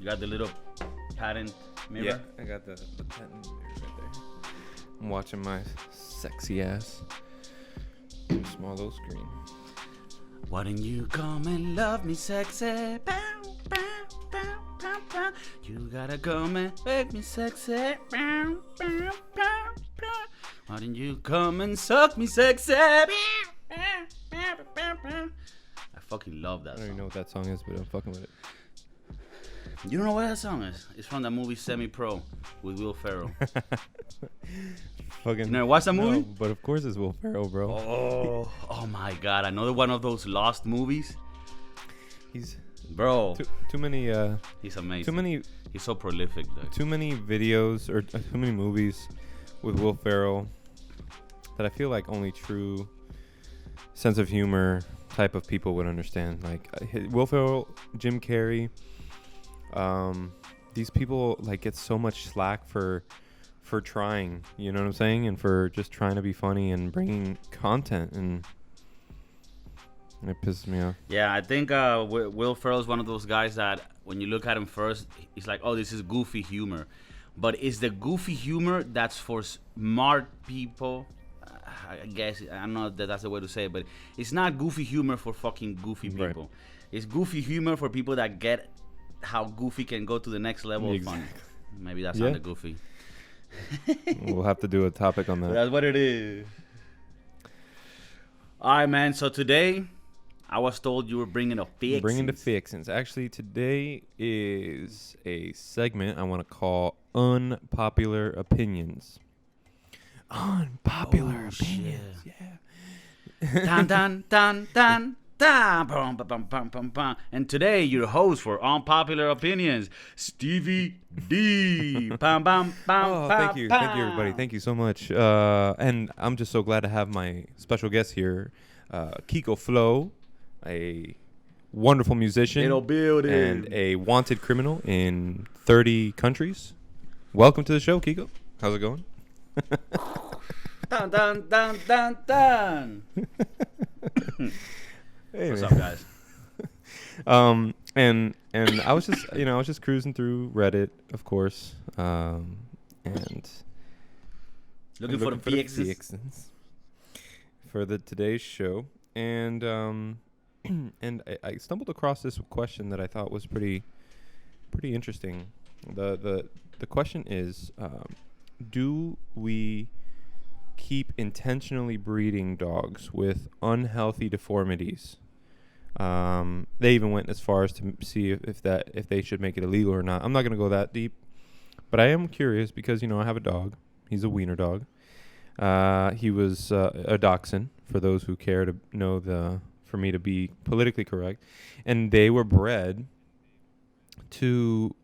got the little patent mirror? Yeah, I got the patent mirror right there. I'm watching my sexy ass. Small little screen. Why don't you come and love me, sexy? Bow, bow, bow, bow, bow. You gotta come and make me sexy. Bow, bow, bow, bow. Why don't you come and suck me, sexy? Bow, bow, bow, bow, bow. I fucking love that I don't song. even know what that song is, but I'm fucking with it. You don't know what that song is? It's from the movie Semi-Pro with Will Ferrell. Fucking. You never watched that movie? No, but of course it's Will Ferrell, bro. Oh my God! Another one of those lost movies. He's Bro, too many. he's amazing. Too many. He's so prolific, though. Too many videos or too many movies with Will Ferrell that I feel like only true sense of humor type of people would understand. Like Will Ferrell, Jim Carrey. These people like get so much slack for trying, you know what I'm saying, and for just trying to be funny and bringing content, and it pisses me off. Yeah, I think Will Ferrell is one of those guys that when you look at him first, it's like, oh, this is goofy humor. But it's the goofy humor that's for smart people. I guess, I don't know that that's the way to say it, but it's not goofy humor for fucking goofy people. Right. It's goofy humor for people that get how goofy can go to the next level of fun. Maybe that sounded goofy. We'll have to do a topic on that. That's what it is. All right, man. So today, I was told you were bringing a fixins. Bringing the fixins. Actually, today is a segment I want to call Unpopular Opinions. Unpopular opinions. Shit. Yeah. Dun, dun, dun, dun. Bum, bum, bum, bum, bum, bum. And today, your host for Unpopular Opinions, Stevie D. Bum, bum, bum, Oh, bum, thank you, everybody. Thank you so much. And I'm just so glad to have my special guest here, Kiko Flo, a wonderful musician It'll build it. and a wanted criminal in 30 countries. Welcome to the show, Kiko. How's it going? Dun, dun, dun, dun, dun. Hey, What's man. up, guys? And I was just I was just cruising through Reddit, of course, and Looking for the fixins. fixins for the today's show, and and I stumbled across this question that I thought was pretty interesting. The question is, do we keep intentionally breeding dogs with unhealthy deformities? They even went as far as to see if they should make it illegal or not. I'm not going to go that deep, but I am curious because, I have a dog. He's a wiener dog. He was a dachshund, for those who care to know for me to be politically correct. And they were bred to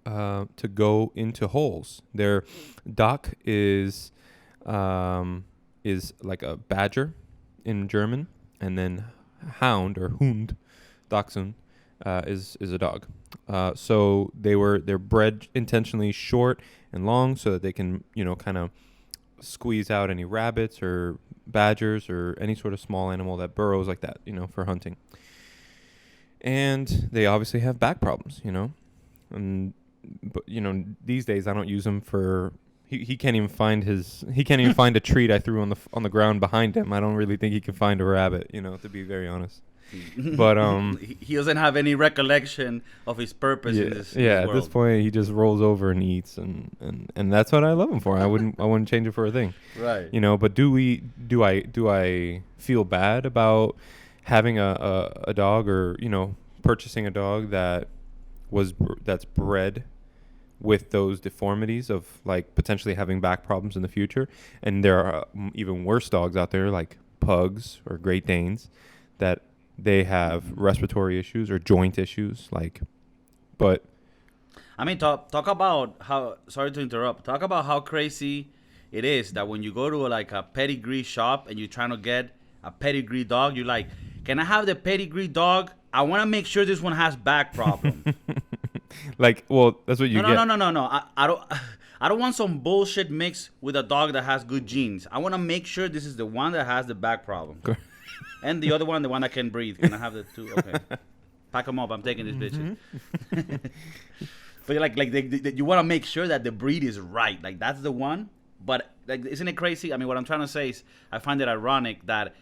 go into holes. Their Dach is like a badger in German, and then hound or Hund, Dachshund, is a dog. So they're bred intentionally short and long so that they can kind of squeeze out any rabbits or badgers or any sort of small animal that burrows like that, for hunting. And they obviously have back problems, but these days I don't use them for. He can't even find find a treat I threw on the ground behind him. I don't really think he can find a rabbit, to be very honest. But he doesn't have any recollection of his purpose in this at world. this point he just rolls over and eats, and that's what I love him for. I wouldn't change it for a thing. Right. But do I feel bad about having a dog, or purchasing a dog that's bred with those deformities of like potentially having back problems in the future? And there are even worse dogs out there like pugs or Great Danes that they have respiratory issues or joint issues, but I mean, talk about how, sorry to interrupt, talk about how crazy it is that when you go to a pedigree shop and you're trying to get a pedigree dog, you're like, can I have the pedigree dog? I want to make sure this one has back problem. Well, that's what you get. No. I don't want some bullshit mixed with a dog that has good genes. I want to make sure this is the one that has the back problem. And the other one, the one that can breathe. Can I have the two? Okay. Pack them up. I'm taking these bitches. But you want to make sure that the breed is right. Like that's the one. But like, isn't it crazy? I mean, what I'm trying to say is, I find it ironic that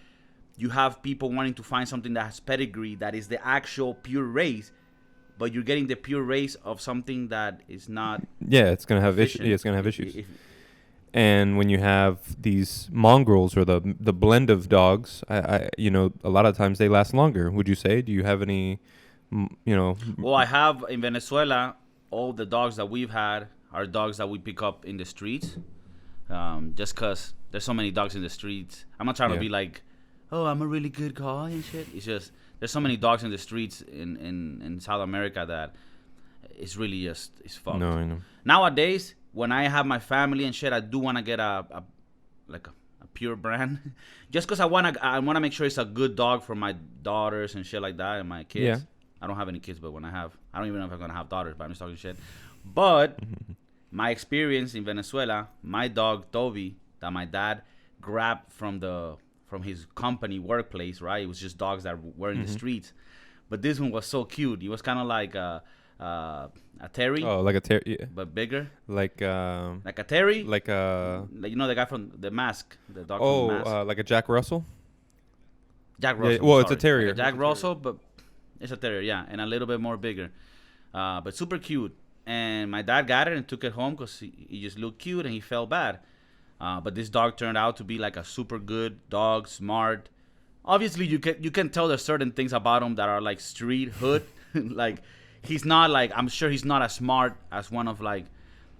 you have people wanting to find something that has pedigree, that is the actual pure race, but you're getting the pure race of something that is not. Yeah, it's gonna have issues. Yeah, it's gonna have issues. And when you have these mongrels or the blend of dogs, I a lot of times they last longer. Would you say? Do you have any, Well, I have in Venezuela, all the dogs that we've had are dogs that we pick up in the streets. Just because there's so many dogs in the streets. I'm not trying to be like, oh, I'm a really good guy and shit. It's just there's so many dogs in the streets in South America that it's really just it's fucked. No, I know. Nowadays, when I have my family and shit, I do want to get a pure brand, just because I wanna make sure it's a good dog for my daughters and shit like that and my kids. Yeah. I don't have any kids, but I don't even know if I'm gonna have daughters, but I'm just talking shit. But my experience in Venezuela, my dog Toby, that my dad grabbed from his company workplace, right? It was just dogs that were in the streets. But this one was so cute. He was kind of like a Terry. Oh, like a Terry, yeah. But bigger. Like a Terry. Like the guy from The Mask, the dog from The Mask. Like a Jack Russell. Jack Russell. Yeah, well, it's a terrier. Like a Jack Russell, but it's a terrier, yeah, and a little bit more bigger, but super cute. And my dad got it and took it home because he just looked cute and he felt bad. But this dog turned out to be like a super good dog, smart. Obviously, you can tell there's certain things about him that are like street hood. Like he's not like, I'm sure he's not as smart as one of like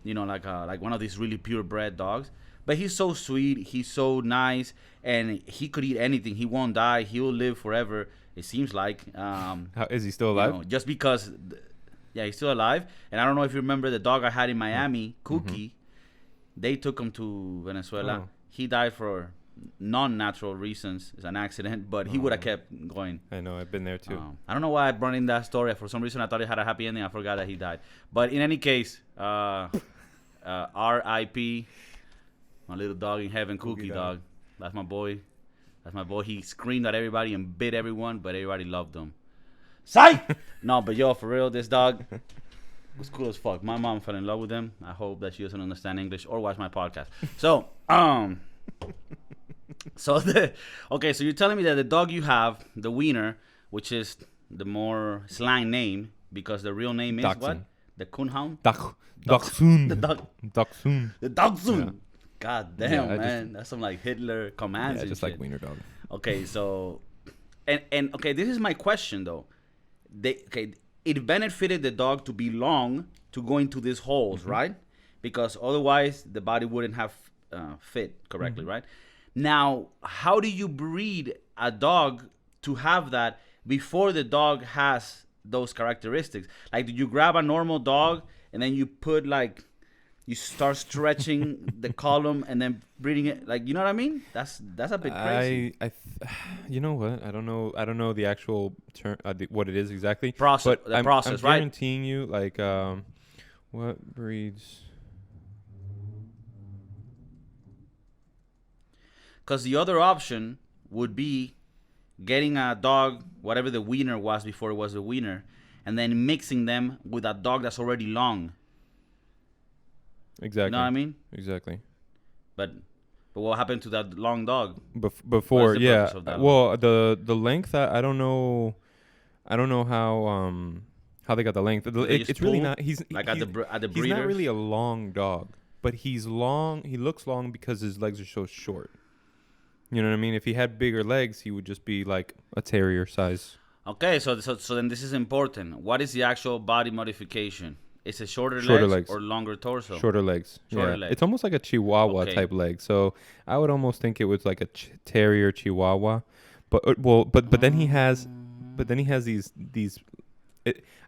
one of these really purebred dogs. But he's so sweet. He's so nice, and he could eat anything. He won't die. He'll live forever. It seems like. How, is he still alive? Just because. Yeah, he's still alive. And I don't know if you remember the dog I had in Miami, Cookie. They took him to Venezuela. Oh. He died for non-natural reasons. It's an accident, but he would have kept going. I know. I've been there too. I don't know why I brought in that story. For some reason, I thought it had a happy ending. I forgot that he died. But in any case, R.I.P. My little dog in heaven, Cookie dog. That's my boy. He screamed at everybody and bit everyone, but everybody loved him. Psych! No, but yo, for real, this dog was cool as fuck. My mom fell in love with him. I hope that she doesn't understand English or watch my podcast. So, so you're telling me that the dog you have, the wiener, which is the more slang name because the real name is Dachshund. what? The coonhound? Dachshund. The dog. Dachshund. The dogsoon. Yeah. God damn, man. That's some like Hitler commands. Yeah, and just shit. like wiener dog. Okay, so, and okay, this is my question though. It benefited the dog to be long to go into these holes, right? Because otherwise the body wouldn't have fit correctly, right? Now, how do you breed a dog to have that before the dog has those characteristics? Like, do you grab a normal dog and then you put like, you start stretching the column and then breeding it? Like, you know what I mean? That's a bit crazy. You know what? I don't know the actual term, what it is exactly. Process, but I'm right? guaranteeing you, like, what breeds? Because the other option would be getting a dog, whatever the wiener was before it was a wiener, and then mixing them with a dog that's already long. Exactly. You know what I mean? Exactly. But what happened to that long dog? Before, yeah. Of that well, the length, I don't know. I don't know how they got the length. It's really not. He's like at the breeder. He's not really a long dog, but he's long. He looks long because his legs are so short. You know what I mean? If he had bigger legs, he would just be like a terrier size. Okay, so then this is important. What is the actual body modification? Is it shorter legs or longer torso? Shorter legs. Shorter legs. It's almost like a Chihuahua type leg. So I would almost think it was like a terrier Chihuahua, but then he has these.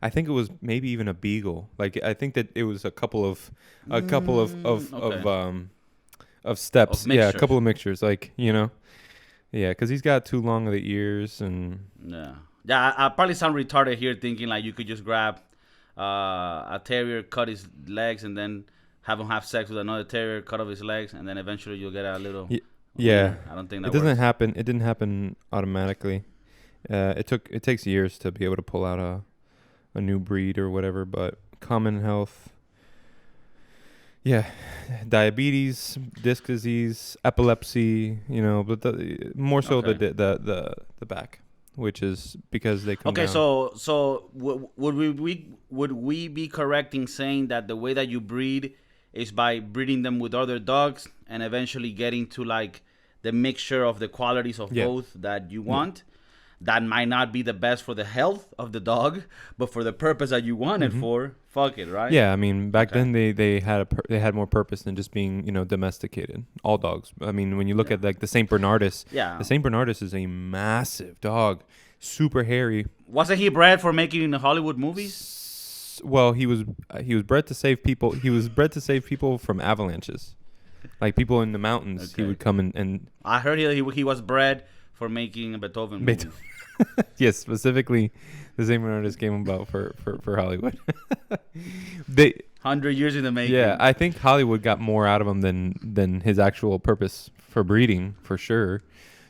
I think it was maybe even a beagle. Like I think that it was a couple of steps. Yeah, a couple of mixtures. Like because he's got too long of the ears and. Yeah. I probably sound retarded here, thinking like you could just grab a terrier, cut his legs, and then have him have sex with another terrier, cut off his legs, and then eventually you'll get a little. Yeah. I don't think that it doesn't works. happen. It didn't happen automatically. It takes years to be able to pull out a new breed or whatever, but common health. Yeah, diabetes, disc disease, epilepsy. But more so Okay. the back, which is because they come Okay, down. so would we be correct in saying that the way that you breed is by breeding them with other dogs and eventually getting to like the mixture of the qualities of Yeah. both that you Yeah. want? That might not be the best for the health of the dog, but for the purpose that you want it for, fuck it, right? Yeah, I mean, back Okay. then they had more purpose than just being domesticated. All dogs. I mean, when you look Yeah. at like the Saint Bernardus, Yeah. the Saint Bernardus is a massive dog, super hairy. Wasn't he bred for making Hollywood movies? Well, he was bred to save people. He was bred to save people from avalanches, like people in the mountains. He Okay. would come and I heard he was bred for making Beethoven movies. yes, specifically, the Saint Bernardus came about for Hollywood. They 100 years in the making. Yeah, I think Hollywood got more out of him than his actual purpose for breeding, for sure.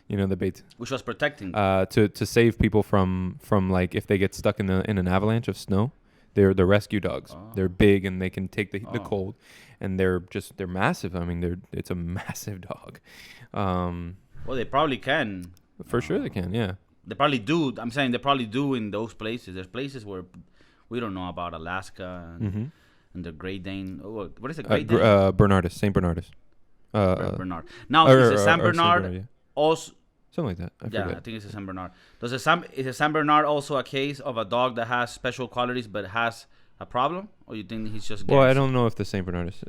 The bait Which was protecting. to save people from like if they get stuck in an avalanche of snow. They're rescue dogs. Oh. They're big and they can take the Oh. cold, and they're massive. I mean, it's a massive dog. Well, they probably can. For sure they can. Yeah. They probably do. I'm saying they probably do in those places. There's places where we don't know about, Alaska and, and the Great Dane. Oh, what is the Great Dane? Bernardus, Saint Bernardus. Bernard. Now, or- is the or- San or Saint Bernard yeah. also? Something like that. I Yeah, forget. I think it's a San Bernard. Is a San Bernard also a case of a dog that has special qualities but has a problem, or you think he's just? Well, I gangs? don't know if the Saint Bernardus.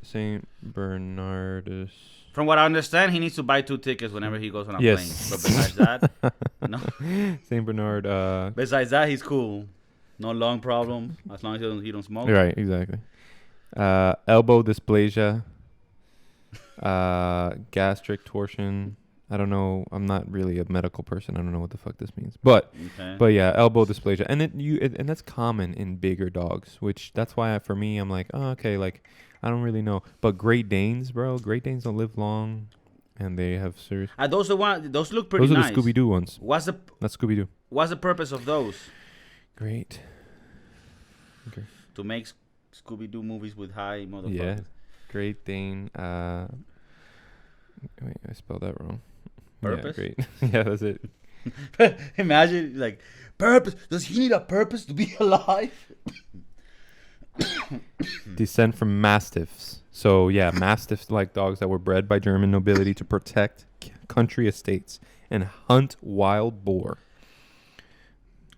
From what I understand, he needs to buy 2 tickets whenever he goes on a Yes. plane. But besides that, no. Saint Bernard. Besides that, he's cool. No lung problem as long as he don't smoke. Right, exactly. Elbow dysplasia. Gastric torsion. I don't know. I'm not really a medical person. I don't know what the fuck this means. But yeah, elbow dysplasia, and and that's common in bigger dogs. Which that's why for me, I'm like, oh, okay, like I don't really know. But Great Danes, bro, Great Danes don't live long, and they have serious. Are those the one? Those look pretty Those are nice. the Scooby Doo ones. That's Scooby Doo. What's the purpose of those? Great. Okay. To make Scooby Doo movies with high motherfuckers. Yeah. Great Dane. Wait, I spelled that wrong. Purpose? Yeah, great. Yeah, that's it. Imagine like purpose. Does he need a purpose to be alive? Descent from mastiffs. So yeah, mastiffs like dogs that were bred by German nobility to protect country estates and hunt wild boar.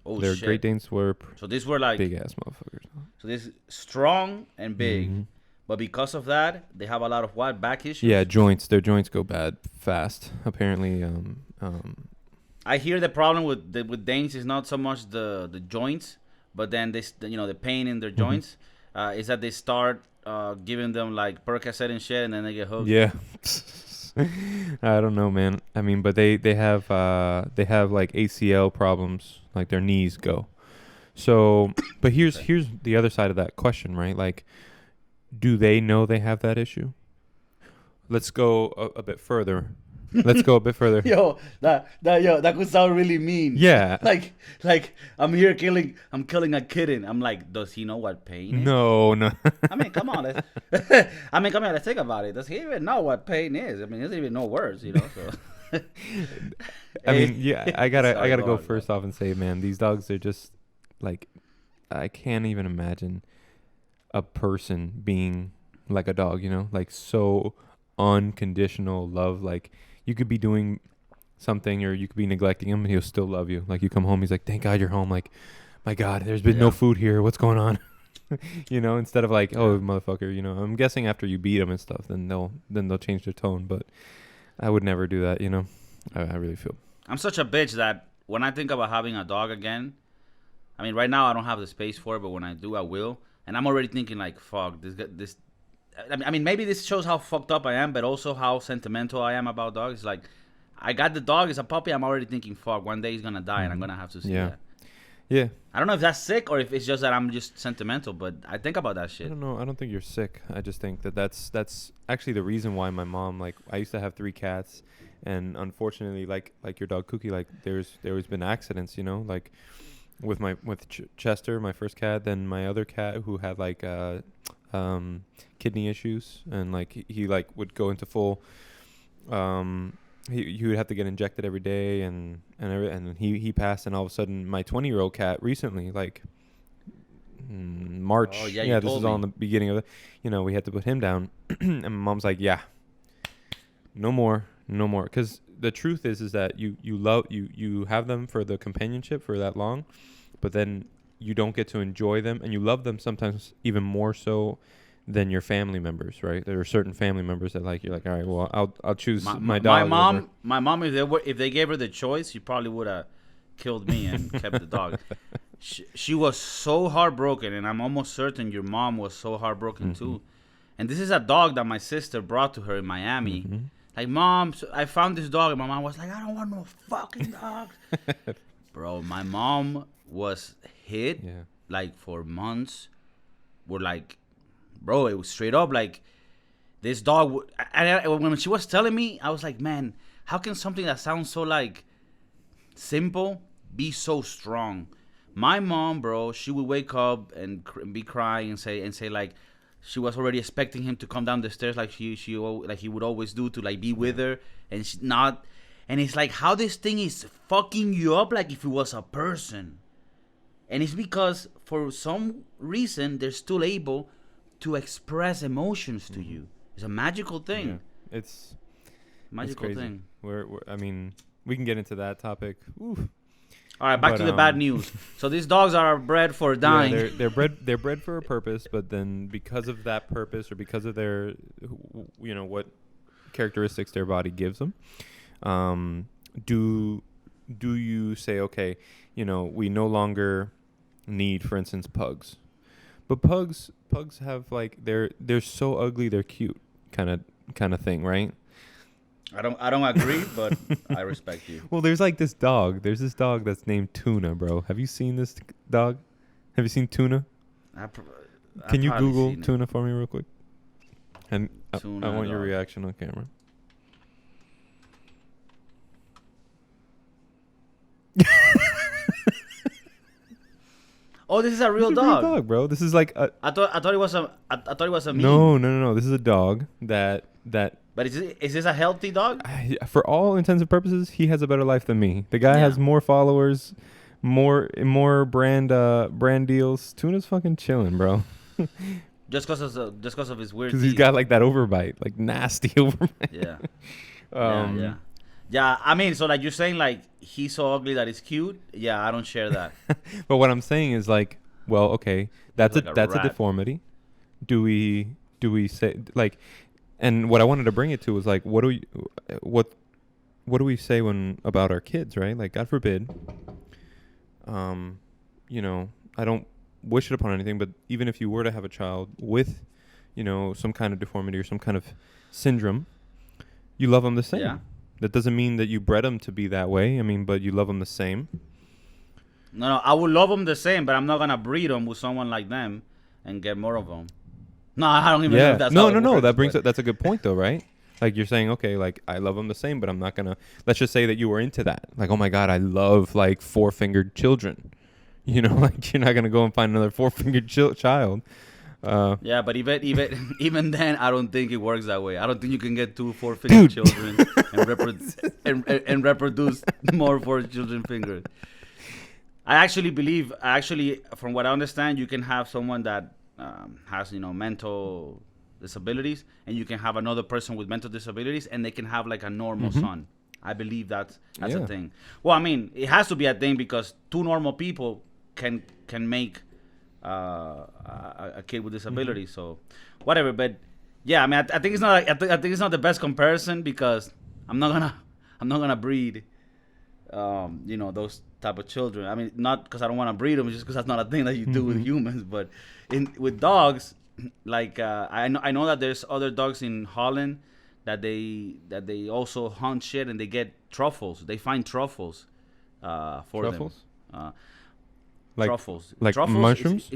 Oh Their shit! Great Danes were So these were like big ass motherfuckers. so this strong and big, Mhm. but because of that, they have a lot of what back issues. Yeah, joints. Their joints go bad fast. Apparently, I hear the problem with Danes is not so much the joints, but then the pain in their joints is that they start giving them like Percocet and shit, and then they get hooked. yeah. I don't know, man. I mean, but they have like ACL problems, like their knees go. So, but here's the other side of that question, right? Like, do they know they have that issue? Let's go a bit further. Let's go a bit further. Yo, that could sound really mean. Yeah. Like I'm killing a kitten. I'm like, does he know what pain is? No. I mean, come on. Let's think about it. Does he even know what pain is? I mean, he doesn't even know words, So. I mean, yeah. I gotta Sorry, go on, first off and say, man, these dogs are just like, I can't even imagine a person being like a dog. Like so unconditional love. Like you could be doing something or you could be neglecting him and he'll still love you. Like you come home, he's like, thank God you're home. Like, my God, there's been no food here. What's going on? Instead of like, oh, motherfucker, I'm guessing after you beat him and stuff, then they'll change their tone. But I would never do that. I really feel. I'm such a bitch that when I think about having a dog again, I mean, right now I don't have the space for it, but when I do, I will. And I'm already thinking like, fuck, this. I mean, maybe this shows how fucked up I am, but also how sentimental I am about dogs. Like, I got the dog as a puppy. I'm already thinking, fuck, one day he's gonna die, and I'm gonna have to see that. Yeah. I don't know if that's sick or if it's just that I'm just sentimental, but I think about that shit. I don't know. I don't think you're sick. I just think that's actually the reason why my mom, like, I used to have 3 cats, and unfortunately, like your dog Cookie, like there's been accidents, like Chester, my first cat, then my other cat who had like kidney issues, and like he like would go into full he would have to get injected every day, and he passed, and all of a sudden my 20-year-old cat recently, like March, this is all in the beginning of it, we had to put him down. And my mom's like, yeah, no more, because the truth is that you have them for the companionship for that long, but then you don't get to enjoy them, and you love them sometimes even more so than your family members, right? There are certain family members that like, you're like, all right, well, I'll choose my dog. My mom, if they gave her the choice, she probably would have killed me and kept the dog. She was so heartbroken, and I'm almost certain your mom was so heartbroken too. And this is a dog that my sister brought to her in Miami. Like, Mom, I found this dog, and my mom was like, I don't want no fucking dog. Bro, my mom was hit like for months. We're like, bro, it was straight up like this dog. When she was telling me, I was like, man, how can something that sounds so like simple be so strong? My mom, bro, she would wake up and be crying and say like she was already expecting him to come down the stairs like he would always do to like be with her, and she's not. And it's like how this thing is fucking you up like if it was a person. And it's because for some reason they're still able to express emotions to you. It's a magical thing. Yeah. It's magical thing. I mean, we can get into that topic. Oof. All right, back to the bad news. So these dogs are bred for dying. Yeah, they're bred for a purpose, but then because of that purpose, or because of their, what characteristics their body gives them, do you say, okay, we no longer need, for instance, pugs, but pugs have like they're so ugly they're cute kind of thing, right? I don't agree, but I respect you. Well, there's this dog that's named Tuna, bro. Have you seen this dog? Have you seen Tuna? Can you Google Tuna for me real quick? And I want your reaction on camera. Oh, this is a real dog. Real dog, bro. This is like a. I thought it was a meme. No. This is a dog that. But is this a healthy dog? For all intents and purposes, he has a better life than me. The guy has more followers, more brand deals. Tuna's fucking chilling, bro. just because of his weird. Because he's got like that overbite, like nasty overbite. Yeah. Yeah, I mean, so like you're saying, like he's so ugly that it's cute. Yeah, I don't share that. But what I'm saying is like, well, okay, that's a deformity. Do we say like? And what I wanted to bring it to was like, what do we say about our kids, right? Like, God forbid, I don't wish it upon anything, but even if you were to have a child with, some kind of deformity or some kind of syndrome, you love them the same. Yeah. That doesn't mean that you bred them to be that way. I mean, but you love them the same. No, I would love them the same, but I'm not gonna breed them with someone like them and get more of them. No, I don't even know if that's how it works, that's a good point though, right? Like you're saying, okay, like I love them the same, but I'm not gonna. Let's just say that you were into that. Like, oh my God, I love like 4-fingered children. Like you're not gonna go and find another 4-fingered child. Yeah, but even then, I don't think it works that way. I don't think you can get 2 4-fingered children and reproduce more 4 children fingered. I actually believe, from what I understand, you can have someone that has mental disabilities, and you can have another person with mental disabilities, and they can have like a normal son. I believe that's a thing. Well, I mean, it has to be a thing because 2 normal people can make a kid with disabilities. So whatever, but yeah, I mean, I think it's not. I think it's not the best comparison because I'm not gonna breed, those type of children. I mean, not because I don't want to breed them, just because that's not a thing that you do with humans. But with dogs, like I know that there's other dogs in Holland that they also hunt shit and they get truffles. They find truffles for them. Truffles. Like truffles mushrooms?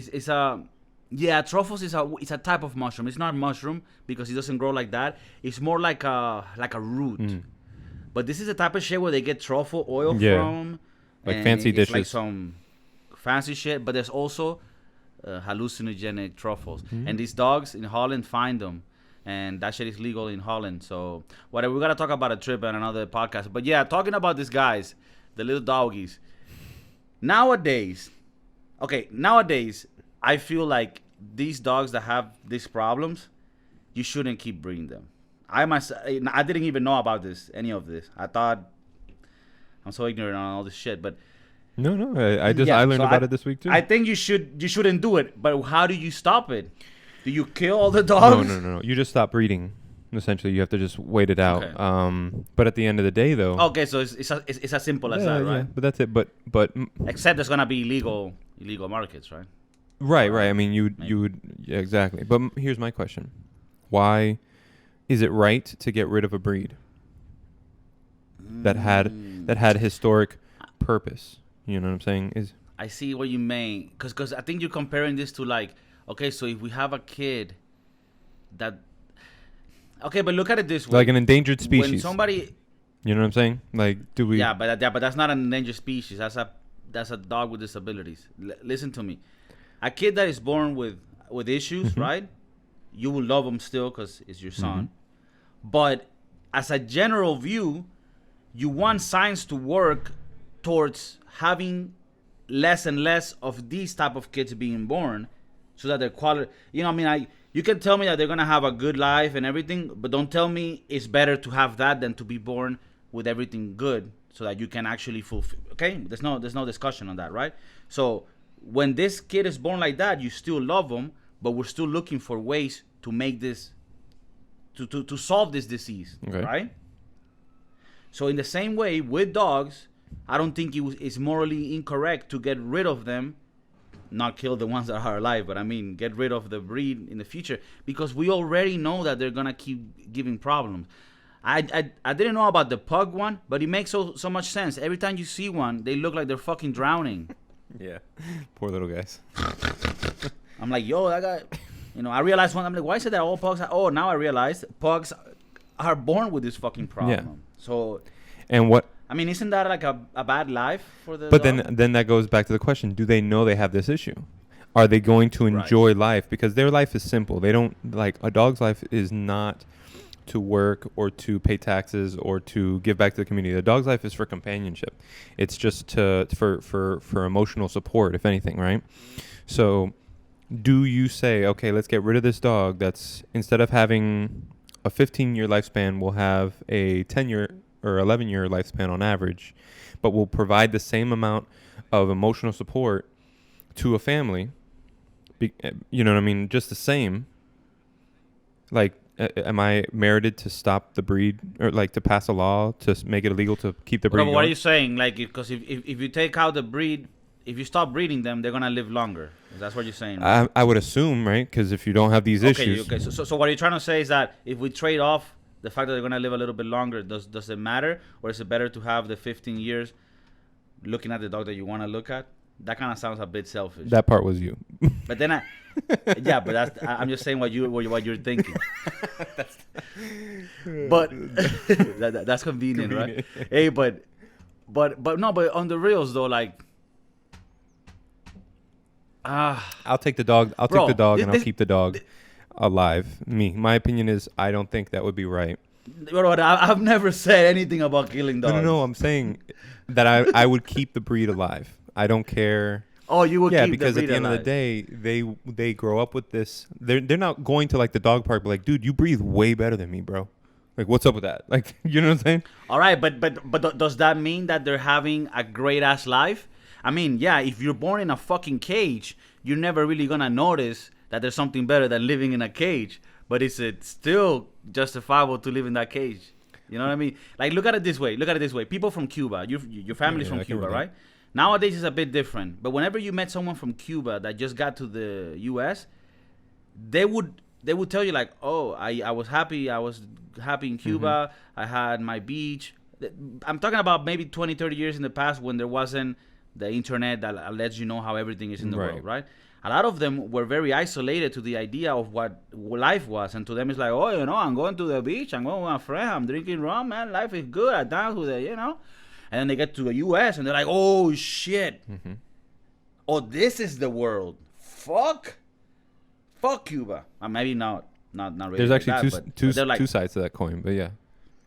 Truffles is a type of mushroom. It's not mushroom because it doesn't grow like that. It's more like a root. But this is a type of shit where they get truffle oil from. Like fancy dishes. It's like some fancy shit, but there's also hallucinogenic truffles. And these dogs in Holland find them. And that shit is legal in Holland. So, whatever. We got to talk about a trip and another podcast. But yeah, talking about these guys, the little doggies. Nowadays, I feel like these dogs that have these problems, you shouldn't keep breeding them. I didn't even know about any of this. I thought, I'm so ignorant on all this shit. But no, I learned about it this week too. I think you shouldn't do it. But how do you stop it? Do you kill all the dogs? No. You just stop breeding. Essentially, you have to just wait it out. Okay. But at the end of the day, though. Okay, so it's as simple as that, right? Yeah, but that's it. But except there's gonna be illegal markets, right? Right. I mean, you would exactly. But here's my question: why is it right to get rid of a breed that had historic purpose? You know what I'm saying? I see what you mean, because I think you're comparing this to like. Okay, so if we have a kid that... Okay, but look at it this way. Like an endangered species. When somebody... You know what I'm saying? Like, do we... Yeah, but that's not an endangered species. That's a dog with disabilities. Listen to me. A kid that is born with issues, right? You will love him still because it's your son. But as a general view, you want science to work towards having less and less of these type of kids being born, so that their quality, you know, I mean, you can tell me that they're gonna have a good life and everything, but don't tell me it's better to have that than to be born with everything good, so that you can actually fulfill. Okay, there's no discussion on that, right? So when this kid is born like that, you still love him, but we're still looking for ways to make this, to solve this disease, right? So in the same way with dogs, I don't think it's morally incorrect to get rid of them. Not kill the ones that are alive, but I mean, get rid of the breed in the future, because we already know that they're gonna keep giving problems. I didn't know about the pug one, but it makes so much sense. Every time you see one, they look like they're fucking drowning. Yeah, poor little guys. I'm like, yo, that guy. You know, I realized one. I'm like, why is it that all pugs? Now I realize pugs are born with this fucking problem. Yeah. So. And what? I mean, isn't that like a bad life for the But dog? then that goes back to the question, do they know they have this issue? Are they going to enjoy life? Because their life is simple. They don't, like, a dog's life is not to work or to pay taxes or to give back to the community. The dog's life is for companionship. It's just for emotional support, if anything, right? So do you say, okay, let's get rid of this dog that's, instead of having a 15-year lifespan, we'll have a 10-year or 11-year lifespan on average, but will provide the same amount of emotional support to a family, you know what I mean? Just the same. Like, am I merited to stop the breed, or like to pass a law to make it illegal to keep the breed going? What are you saying? Like, because if you take out the breed, if you stop breeding them, they're gonna live longer. That's what you're saying, right? I would assume, right? Because if you don't have these issues. Okay. So what you're trying to say is that if we trade off the fact that they're gonna live a little bit longer, does it matter, or is it better to have the 15 years looking at the dog that you want to look at? That kind of sounds a bit selfish. That part was you. But then I'm just saying what you're thinking. But that's convenient, right? Hey, but on the reals though, like, I'll take the dog. I'll take the dog, and I'll keep the dog alive. My opinion is, I don't think that would be right. Bro, I've never said anything about killing dogs. No. I'm saying that I would keep the breed alive. I don't care. Oh, you would keep the breed alive. Yeah, because at the end of the day, they grow up with this. They're not going to like the dog park, but like, dude, you breathe way better than me, bro. Like, what's up with that? Like, you know what I'm saying? All right, but does that mean that they're having a great ass life? I mean, yeah, if you're born in a fucking cage, you're never really gonna notice that there's something better than living in a cage. But is it still justifiable to live in that cage? You know what I mean? Like, look at it this way. People from Cuba, your family's from Cuba, right? Nowadays it's a bit different. But whenever you met someone from Cuba that just got to the U.S., they would tell you like, oh, I was happy in Cuba. I had my beach. I'm talking about maybe 20, 30 years in the past when there wasn't the internet that lets you know how everything is in the world, right? A lot of them were very isolated to the idea of what life was. And to them, it's like, oh, you know, I'm going to the beach. I'm going with my friend. I'm drinking rum, man. Life is good. I dance with it, you know. And then they get to the U.S. and they're like, oh, shit. oh, this is the world. Fuck Cuba. Maybe not really. There's like actually that, two sides to that coin, but yeah,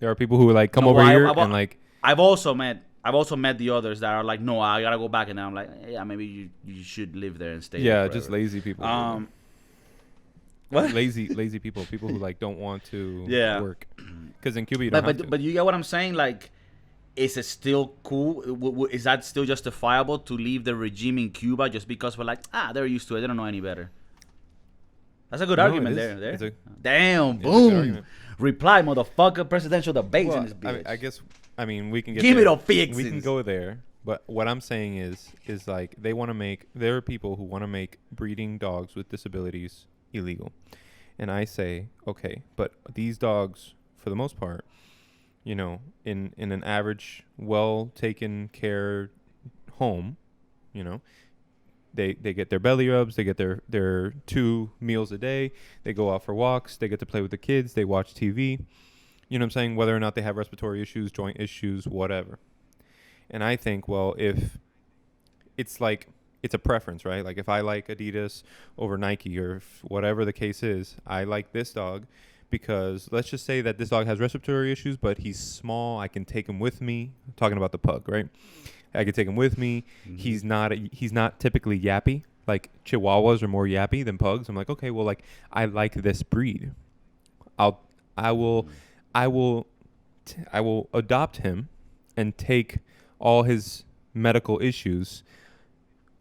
there are people who like come No, over well, here and like. I've also met the others that are like, no, I gotta go back, and I'm like, yeah, maybe you should live there and stay. Yeah, there just forever. lazy people. What? Lazy people who like don't want to work. Because in Cuba you don't have to. But you get what I'm saying? Like, is it still cool? Is that still justifiable to leave the regime in Cuba just because we're like, they're used to it, they don't know any better? That's a good argument there. Damn, boom. Reply, motherfucker. Presidential debates in this bitch. I mean, we can get Give there. me the fixes. We can go there. But what I'm saying is like there are people who want to make breeding dogs with disabilities illegal. And I say, okay, but these dogs, for the most part, you know, in an average, well taken care home, you know, they get their belly rubs, they get their 2 meals a day, they go out for walks, they get to play with the kids, they watch TV. You know what I'm saying? Whether or not they have respiratory issues, joint issues, whatever. And I think, well, if it's like, it's a preference, right? Like if I like Adidas over Nike or whatever the case is, I like this dog because let's just say that this dog has respiratory issues, but he's small. I can take him with me. I'm talking about the pug, right? I can take him with me. Mm-hmm. He's not typically yappy. Like Chihuahuas are more yappy than pugs. I'm like, okay, well, like I like this breed. I will adopt him and take all his medical issues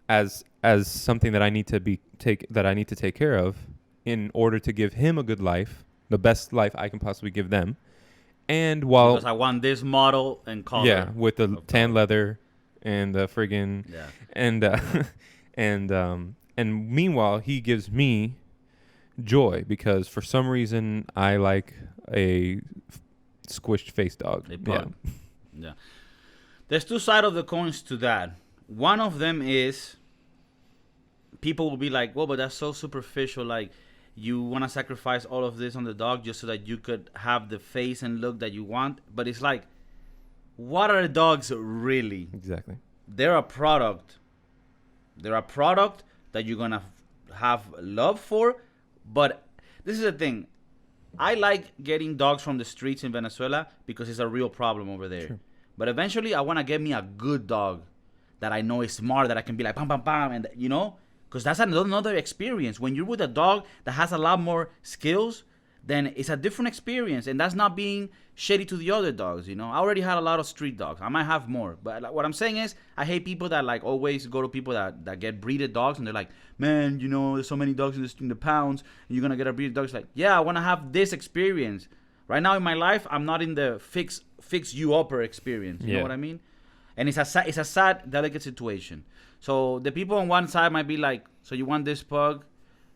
as something that I need to take care of in order to give him a good life, the best life I can possibly give them. And while because I want this model and color, with the tan leather and the friggin' and meanwhile he gives me joy because for some reason I like a squished face dog. Yeah. There's 2 sides of the coins to that. One of them is people will be like, well, but that's so superficial. Like, you want to sacrifice all of this on the dog just so that you could have the face and look that you want. But it's like, what are the dogs really? Exactly. They're a product. They're a product that you're going to have love for. But this is the thing. I like getting dogs from the streets in Venezuela because it's a real problem over there. Sure. But eventually, I want to get me a good dog that I know is smart, that I can be like, bam, bam, bam, and, you know, because that's another experience. When you're with a dog that has a lot more skills, then it's a different experience, and that's not being shady to the other dogs, you know. I already had a lot of street dogs. I might have more, but like, what I'm saying is I hate people that like always go to people that get breeded dogs, and they're like, man, you know, there's so many dogs in the pounds, and you're going to get a breeded dog. It's like, yeah, I want to have this experience. Right now in my life, I'm not in the fix you upper experience. You know what I mean? And it's a sad, delicate situation. So the people on one side might be like, so you want this pug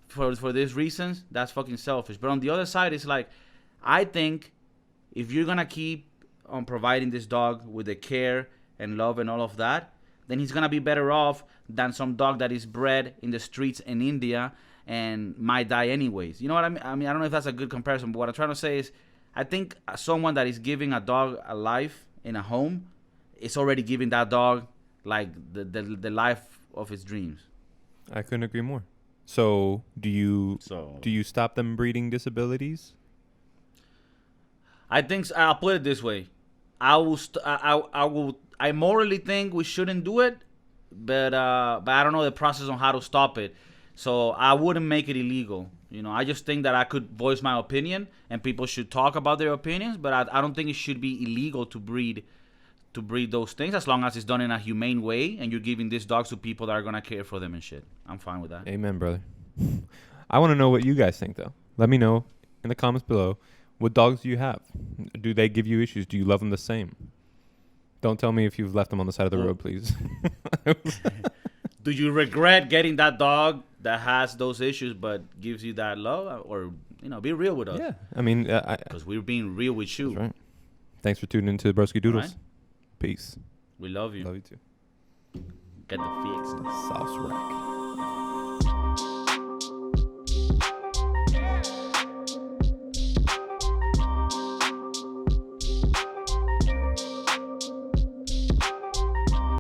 for these reasons? That's fucking selfish. But on the other side, it's like, I think if you're going to keep on providing this dog with the care and love and all of that, then he's going to be better off than some dog that is bred in the streets in India and might die anyways. You know what I mean? I mean, I don't know if that's a good comparison, but what I'm trying to say is I think someone that is giving a dog a life in a home is already giving that dog like the life of his dreams. I couldn't agree more. So do you stop them breeding disabilities? I think I'll put it this way. I morally think we shouldn't do it, but I don't know the process on how to stop it. So I wouldn't make it illegal. You know, I just think that I could voice my opinion and people should talk about their opinions, but I don't think it should be illegal to breed those things as long as it's done in a humane way and you're giving these dogs to people that are going to care for them and shit. I'm fine with that. Amen, brother. I want to know what you guys think, though. Let me know in the comments below. What dogs do you have? Do they give you issues? Do you love them the same? Don't tell me if you've left them on the side of the road, please. Do you regret getting that dog that has those issues but gives you that love? Or, you know, be real with us. Yeah. I mean, because we're being real with you. That's right. Thanks for tuning into Broskiedoodles. Right. Peace. We love you. Love you too. Get the fix. Sauce rack.